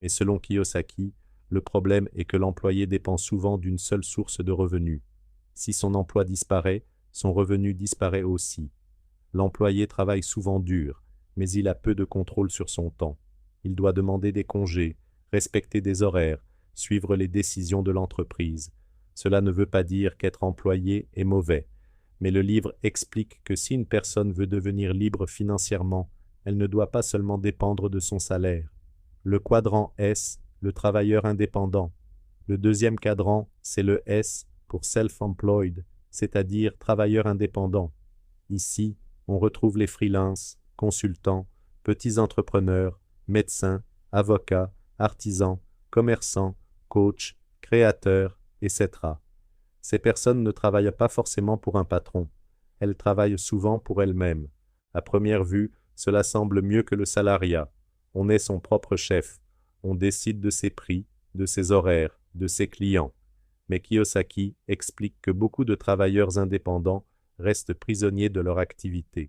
Mais selon Kiyosaki, le problème est que l'employé dépend souvent d'une seule source de revenus. Si son emploi disparaît, son revenu disparaît aussi. L'employé travaille souvent dur, mais il a peu de contrôle sur son temps. Il doit demander des congés, respecter des horaires, suivre les décisions de l'entreprise. Cela ne veut pas dire qu'être employé est mauvais, mais le livre explique que si une personne veut devenir libre financièrement, elle ne doit pas seulement dépendre de son salaire. Le quadrant S, le travailleur indépendant. Le deuxième cadran, c'est le S pour self-employed, c'est-à-dire travailleur indépendant. Ici, on retrouve les freelances, consultants, petits entrepreneurs, médecins, avocats, artisans, commerçants, coachs, créateurs, etc. Ces personnes ne travaillent pas forcément pour un patron. Elles travaillent souvent pour elles-mêmes. À première vue, cela semble mieux que le salariat. On est son propre chef. On décide de ses prix, de ses horaires, de ses clients. Mais Kiyosaki explique que beaucoup de travailleurs indépendants restent prisonniers de leur activité.